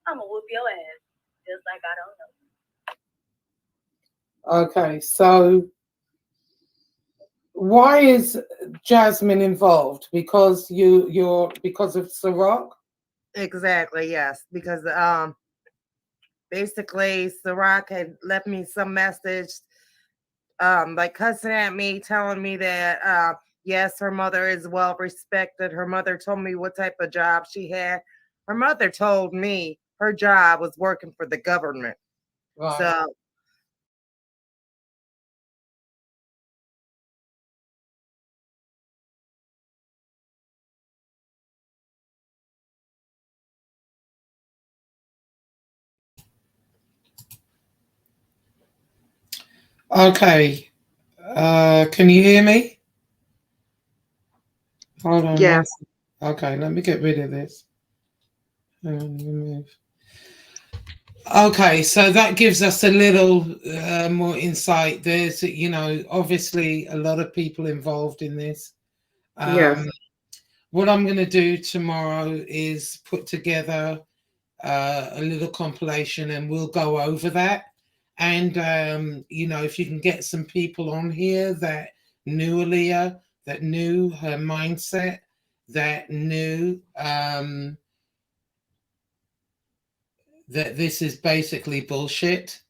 I'ma whoop your ass. Just like I don't know. Okay, so why is Jasmine involved? Because you're because of Ciroc? Exactly, yes. Because basically Ciroc had left me some message like cussing at me, telling me that yes, her mother is well respected. Her mother told me what type of job she had. Her mother told me her job was working for the government. Right. So Okay. Can you hear me? Hold on. Yeah. Okay, let me get rid of this. Remove. Okay, so that gives us a little more insight. There's, obviously a lot of people involved in this. Yes. What I'm going to do tomorrow is put together a little compilation and we'll go over that. And, if you can get some people on here that knew Aaliyah, that knew her mindset, that knew that this is basically bullshit,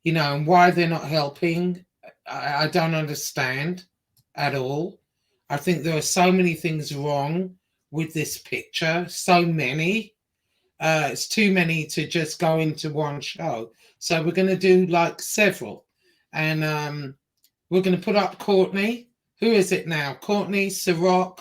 and why they're not helping, I don't understand at all. I think there are so many things wrong with this picture, so many. It's too many to just go into one show. So we're going to do like several. And we're going to put up Courtney. Who is it now? Courtney, Ciroc.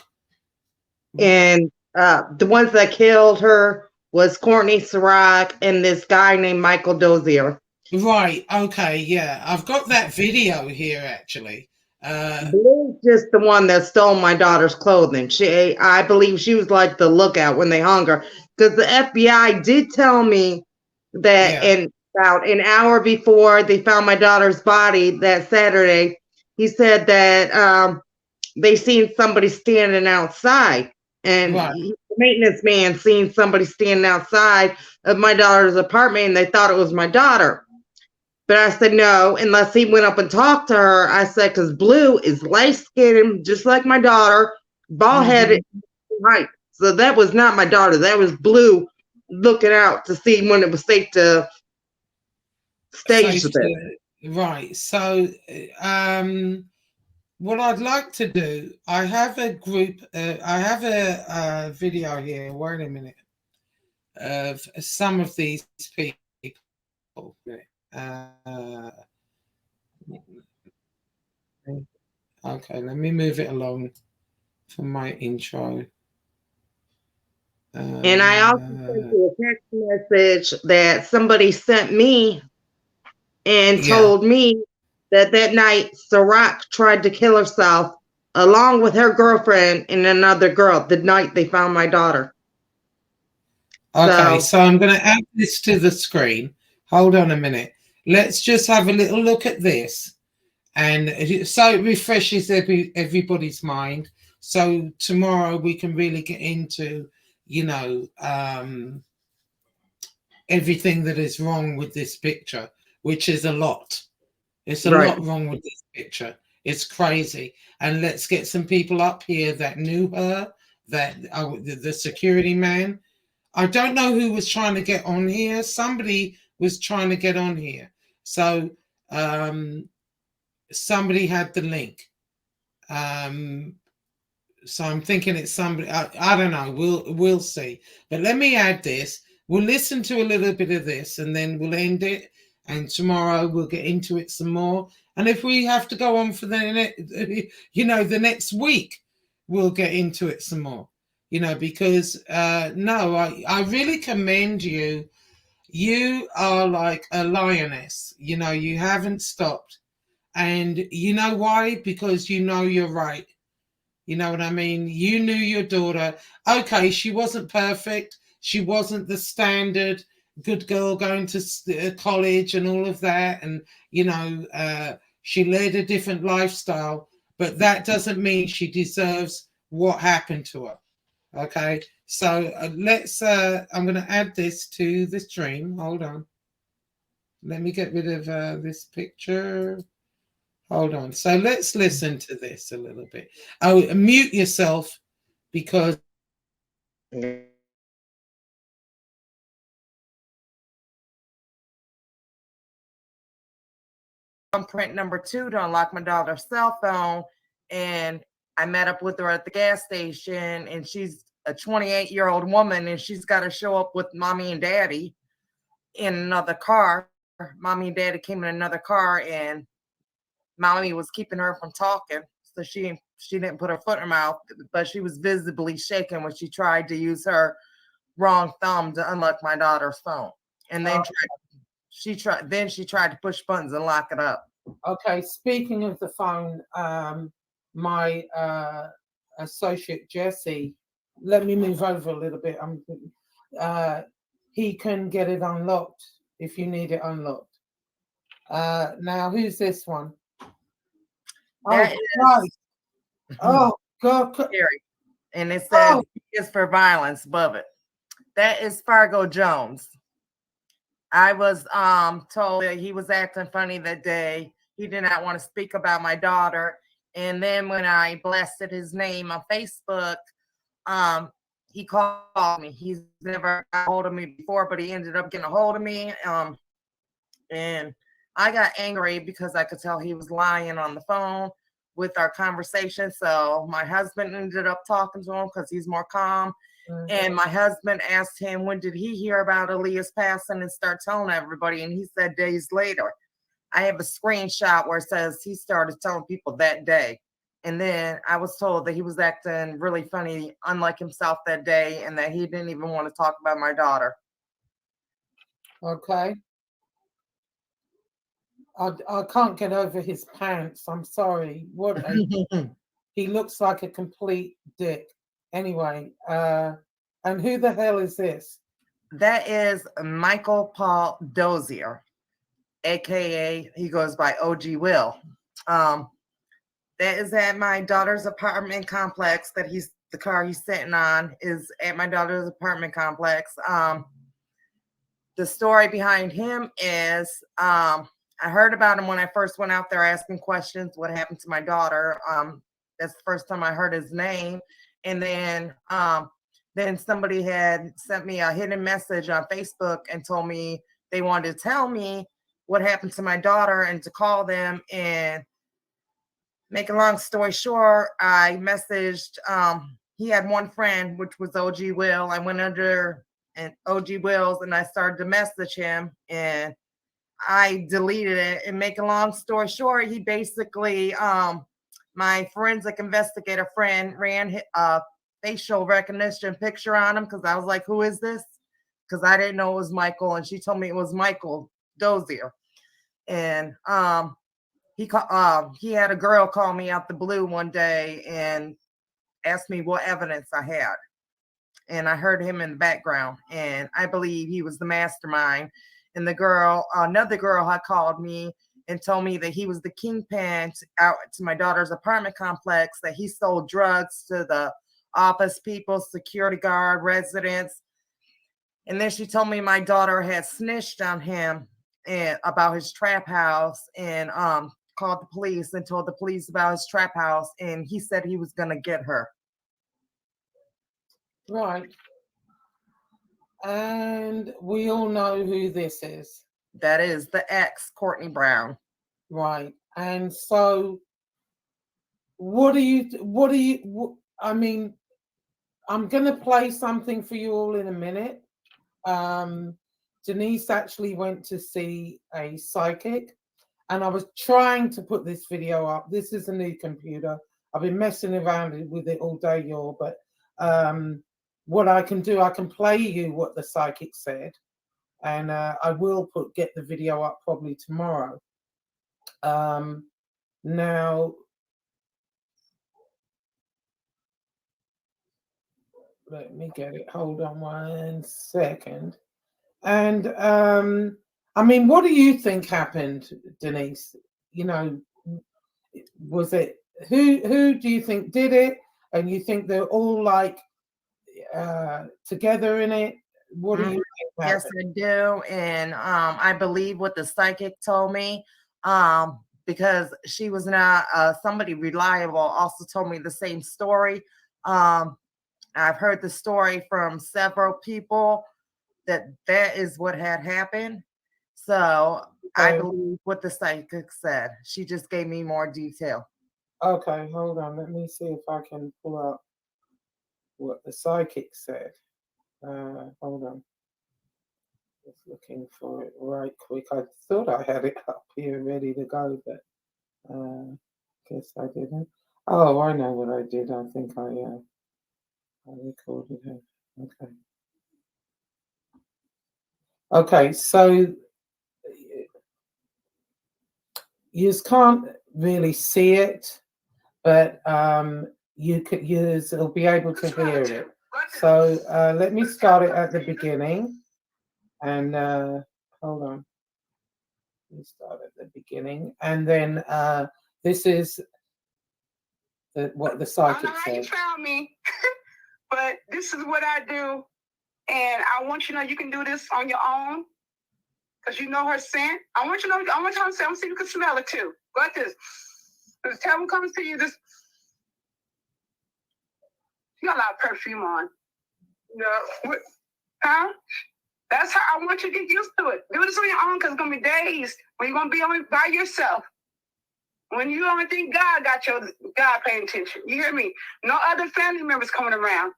And the ones that killed her was Courtney Ciroc and this guy named Michael Dozier. Right. Okay. Yeah. I've got that video here actually. Blue's just the one that stole my daughter's clothing. I believe she was like the lookout when they hung her. Because the FBI did tell me that in about an hour before they found my daughter's body that Saturday, he said that they seen somebody standing outside. And the maintenance man seen somebody standing outside of my daughter's apartment and they thought it was my daughter. But I said no, unless he went up and talked to her. I said, because Blue is light-skinned, just like my daughter, bald-headed, right. So that was not my daughter. That was Blue looking out to see when it was safe to stage this. Right. So what I'd like to do, I have a group, I have a video here, wait a minute, of some of these people. Okay, let me move it along for my intro. And I also sent you a text message that somebody sent me and told me that night Ciroc tried to kill herself along with her girlfriend and another girl the night they found my daughter. Okay, so I'm going to add this to the screen. Hold on a minute. Let's just have a little look at this. And so it refreshes everybody's mind. So tomorrow we can really get into, you know, everything that is wrong with this picture, which is a lot. It's a lot wrong with this picture. It's crazy. And let's get some people up here that knew her, that the security man. I don't know who was trying to get on here. Somebody was trying to get on here. So somebody had the link. So I'm thinking it's somebody. I don't know. We'll see. But let me add this. We'll listen to a little bit of this, and then we'll end it. And tomorrow we'll get into it some more. And if we have to go on for the the next week, we'll get into it some more. Because no, I really commend you. You are like a lioness. You haven't stopped. And you know why? Because you know you're right. You know what I mean? You knew your daughter. Okay, she wasn't perfect. She wasn't the standard good girl going to college and all of that. And, she led a different lifestyle. But that doesn't mean she deserves what happened to her. Okay, so I'm going to add this to the stream. Hold on. Let me get rid of this picture. Hold on. So let's listen to this a little bit. Oh, mute yourself because. Print number 2 to unlock my daughter's cell phone. And I met up with her at the gas station, and she's a 28-year-old woman, and she's got to show up with mommy and daddy in another car. Mommy and daddy came in another car, and mommy was keeping her from talking. So she didn't put her foot in her mouth, but she was visibly shaking when she tried to use her wrong thumb to unlock my daughter's phone. And then she tried to push buttons and lock it up. Okay, speaking of the phone, my associate Jesse, let me move over a little bit. He can get it unlocked if you need it unlocked. Now, who's this one? Oh God! Scary. And it says it's for violence above it. That is Fargo Jones. I was told that he was acting funny that day. He did not want to speak about my daughter. And then when I blasted his name on Facebook, he called me. He's never got a hold of me before, but he ended up getting a hold of me. And I got angry because I could tell he was lying on the phone with our conversation. So my husband ended up talking to him because he's more calm. Mm-hmm. And my husband asked him, when did he hear about Aaliyah's passing, and start telling everybody? And he said days later. I have a screenshot where it says he started telling people that day. And then I was told that he was acting really funny, unlike himself that day, and that he didn't even want to talk about my daughter. Okay. I can't get over his pants. I'm sorry. He looks like a complete dick. Anyway, and who the hell is this? That is Michael Paul Dozier, aka he goes by OG Will. That is at my daughter's apartment complex. The car he's sitting on is at my daughter's apartment complex. The story behind him is I heard about him when I first went out there asking questions. What happened to my daughter? That's the first time I heard his name. And then somebody had sent me a hidden message on Facebook and told me they wanted to tell me what happened to my daughter and to call them. And make a long story short, I messaged, he had one friend, which was OG Will. I went under and OG Will's and I started to message him, and I deleted it. And make a long story short, he basically, my forensic investigator friend ran a facial recognition picture on him because I was like, who is this? Because I didn't know it was Michael, and she told me it was Michael Dozier. And he had a girl call me out the blue one day and asked me what evidence I had. And I heard him in the background, and I believe he was the mastermind. And another girl had called me and told me that he was the kingpin out to my daughter's apartment complex, that he sold drugs to the office people, security guard, residents. And then she told me my daughter had snitched on him and about his trap house, and called the police and told the police about his trap house, and he said he was going to get her. Right. And we all know who this is. That is the ex, Courtney Brown. Right. And so I mean, I'm going to play something for you all in a minute. Denise actually went to see a psychic, and I was trying to put this video up. This is a new computer. I've been messing around with it all day, y'all, but what I can do, I can play you what the psychic said, and I will get the video up probably tomorrow. Now, let me get it. Hold on 1 second. And I mean, what do you think happened, Denise? You know, was it who do you think did it? And you think they're all like together in it? What do you think happened? Yes, I do. And I believe what the psychic told me. Because she was not somebody reliable, also told me the same story. I've heard the story from several people that is what had happened. So I believe what the psychic said. She just gave me more detail. Okay, hold on. Let me see if I can pull up what the psychic said. Hold on. Just looking for it right quick. I thought I had it up here ready to go, but guess I didn't. Oh, I know what I did. I think I recorded it. Okay. Okay, so you can't really see it, but you'll be able to hear it. So let me start it at the beginning, and hold on. Let me start at the beginning, and then this is what the psychic said. You found me, but this is what I do, and I want you to know you can do this on your own, because you know her scent. I want you to say, I'm see if you can smell it too. Go like this. This time comes to you, this. You got a lot of perfume on. No. Huh? That's how I want you to get used to it. Do this on your own, because it's going to be days when you're going to be only by yourself. When you only think God paying attention. You hear me? No other family members coming around.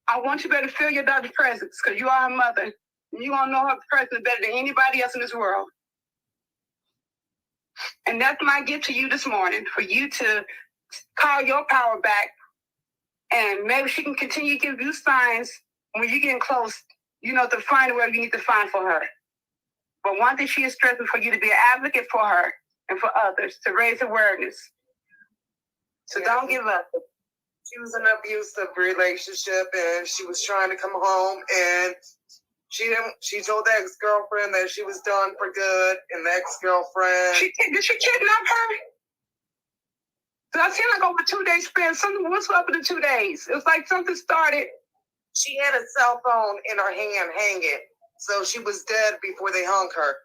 I want you to better feel your daughter's presence, because you are her mother. And you're going to know her presence better than anybody else in this world. And that's my gift to you this morning, for you to call your power back. And maybe she can continue to give you signs when you're getting close, to find where you need to find for her. But one thing she is stressing for you to be an advocate for her and for others, to raise awareness. So don't give up. She was in an abusive relationship, and she was trying to come home, and she told the ex-girlfriend that she was done for good, and the ex-girlfriend... Did she kidnap her? I seem like over 2 days span, something was up in the 2 days. It was like something started. She had a cell phone in her hand hanging, so she was dead before they hung her.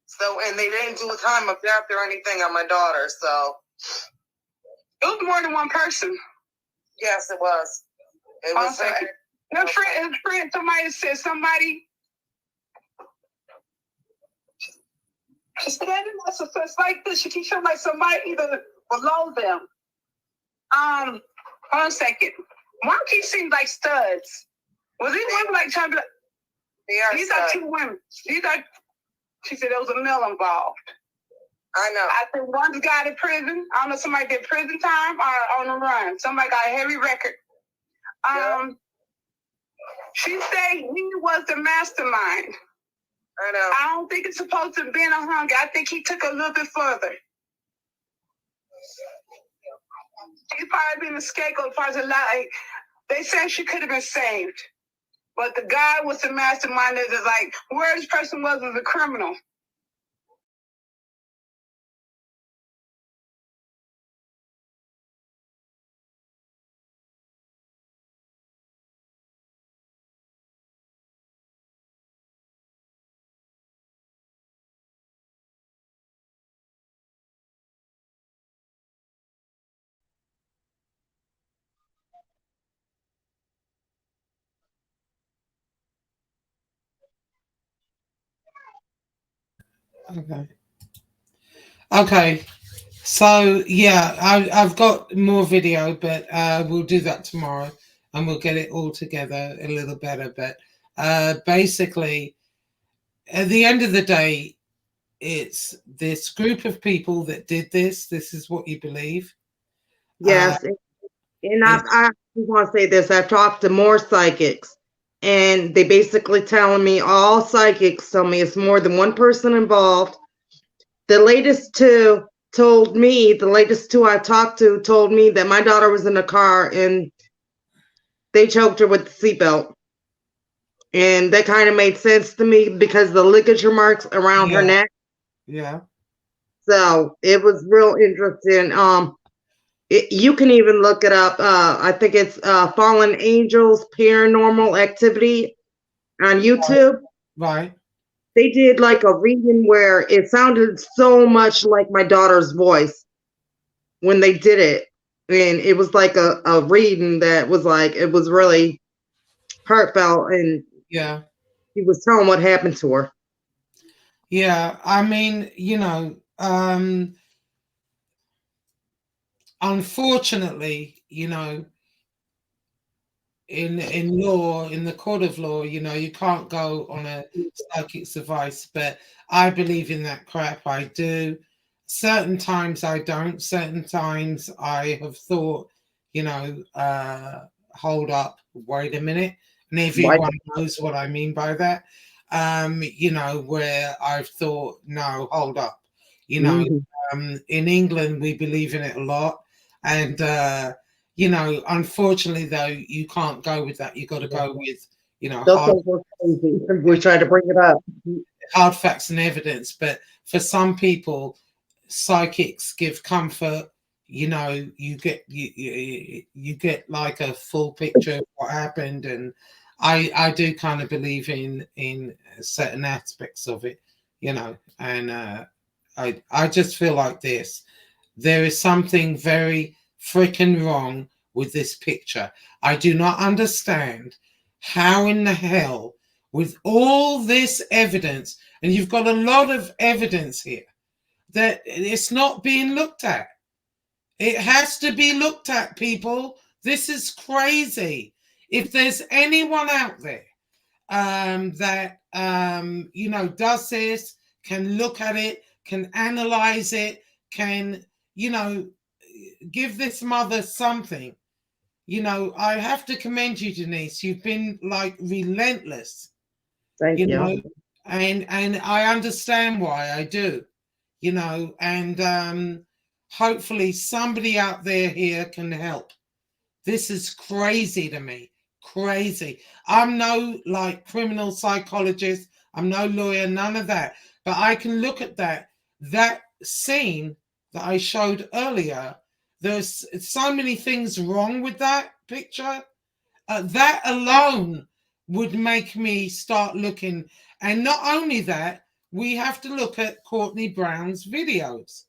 So, and they didn't do a time of death or anything on my daughter, so... It was more than one person. Yes, it was. It was no friend, somebody said somebody... It's like this. She keeps feeling like somebody either below them. Hold on a second. One keeps seeing like studs. Was these women like trying to be like, these studs. Are 2 women. She said there was a male involved. I know. I think one's got in prison. I don't know, somebody did prison time or on the run. Somebody got a heavy record. She said he was the mastermind. I know. I don't think it's supposed to be a hunger. I think he took a little bit further. He's probably been a scapegoat. Like, they said she could have been saved. But the guy was the mastermind that is like, where this person was a criminal. Okay. Okay. So yeah, I've got more video, but we'll do that tomorrow, and we'll get it all together a little better. But basically, at the end of the day, it's this group of people that did this. This is what you believe. Yes, and I want to say this. I've talked to more psychics, and they basically telling me all psychics tell me it's more than one person involved. The latest two I talked to told me that my daughter was in a car and they choked her with the seatbelt. And that kind of made sense to me because the ligature marks around her neck. Yeah. So it was real interesting. You can even look it up. I think it's Fallen Angels Paranormal Activity on YouTube. Right. They did like a reading where it sounded so much like my daughter's voice when they did it. And it was like a reading that was like, it was really heartfelt. And yeah, he was telling what happened to her. Yeah. I mean, unfortunately, in law, in the court of law, you can't go on a psychic's advice, but I believe in that crap. I do. Certain times I don't. Certain times I have thought, hold up, wait a minute. And everyone knows what I mean by that. Where I've thought, no, hold up. In England, we believe in it a lot. And, unfortunately, though, you can't go with that. You got to go with, we try to bring it up. Hard facts and evidence. But for some people, psychics give comfort. You get you get like a full picture of what happened, and I do kind of believe in certain aspects of it, and I just feel like this. There is something very freaking wrong with this picture. I do not understand how in the hell, with all this evidence, and you've got a lot of evidence here, that it's not being looked at. It has to be looked at, people. This is crazy. If there's anyone out there that does this, can look at it, can analyze it, can give this mother something, I have to commend you, Denise. You've been like relentless. Thank you. And I understand why. I do, and hopefully somebody out there here can help. This is crazy to me. Crazy. I'm no like criminal psychologist. I'm no lawyer, none of that. But I can look at that scene that I showed earlier. There's so many things wrong with that picture. That alone would make me start looking. And not only that, we have to look at Courtney Brown's videos.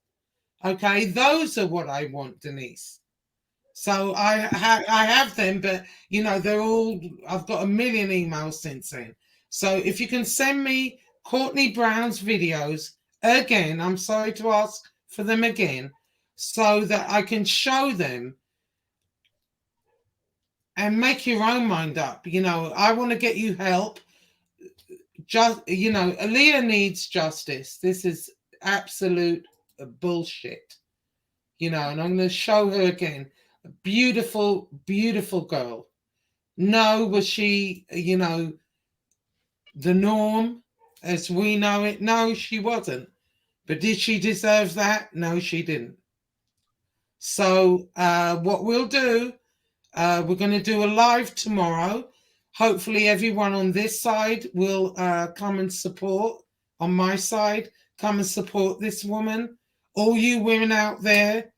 Okay, those are what I want, Denise. So I have them, but they're all. I've got a million emails since then. So if you can send me Courtney Brown's videos again, I'm sorry to ask for them again, so that I can show them and make your own mind up. I want to get you help. Aaliyah needs justice. This is absolute bullshit. And I'm going to show her again. A beautiful, beautiful girl. No, was she, the norm? as we know it? No, she wasn't. But did she deserve that? No, she didn't. So what we'll do, we're going to do a live tomorrow. Hopefully everyone on this side will come and support. On my side, come and support this woman. All you women out there,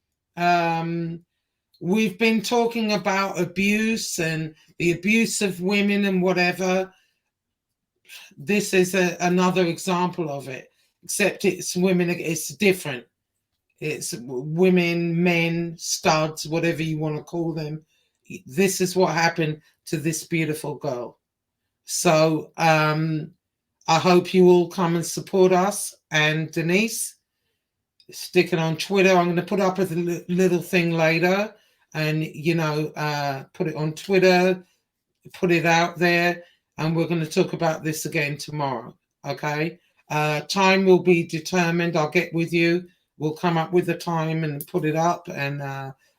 we've been talking about abuse and the abuse of women and whatever. This is another example of it, except it's women, it's different. It's women, men, studs, whatever you want to call them. This is what happened to this beautiful girl. So I hope you all come and support us. And Denise, stick it on Twitter. I'm going to put up a little thing later and, you know, put it on Twitter, put it out there. And we're going to talk about this again tomorrow. Okay. Time will be determined. I'll get with you. We'll come up with a time and put it up. And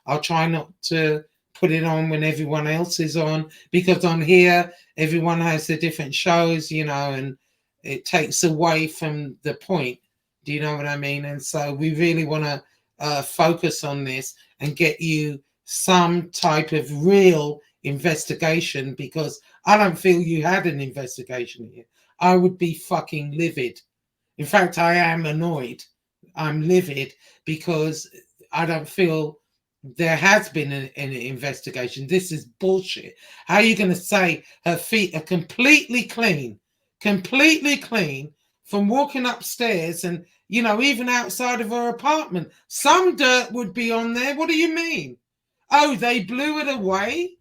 I'll try not to put it on when everyone else is on, because on here, everyone has their different shows, you know, and it takes away from the point. Do you know what I mean? And so we really want to focus on this and get you some type of real investigation, because I don't feel you had an investigation here. I would be fucking livid. In fact, I am annoyed. I'm livid because I don't feel there has been an investigation. This is bullshit. How are you going to say her feet are completely clean from walking upstairs and, you know, even outside of her apartment? Some dirt would be on there. What do you mean? Oh, they blew it away?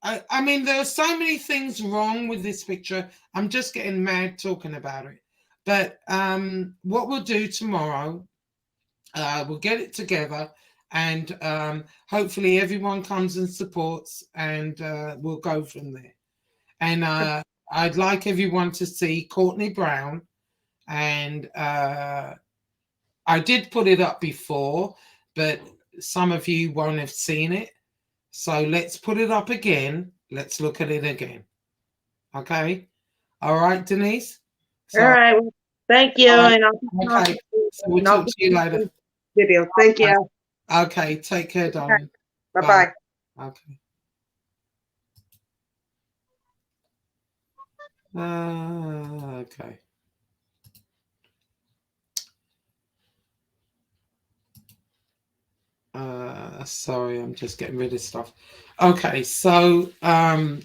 I mean, there are so many things wrong with this picture. I'm just getting mad talking about it. But what we'll do tomorrow, we'll get it together, and hopefully everyone comes and supports, and we'll go from there. And I'd like everyone to see Courtney Brown. And I did put it up before, but some of you won't have seen it. So let's put it up again. Let's look at it again. Okay. All right, Denise. So, all right. Well, thank you. And okay. So we'll talk to you later. Video. Thank you. Okay. Take care, darling. Bye-bye. Okay. Okay. Sorry, I'm just getting rid of stuff. Okay, so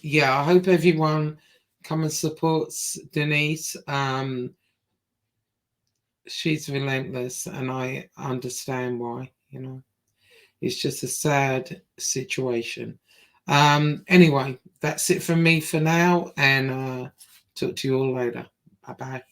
yeah, I hope everyone come and supports Denise. She's relentless, and I understand why, you know. It's just a sad situation. Anyway, that's it from me for now, and talk to you all later. Bye-bye.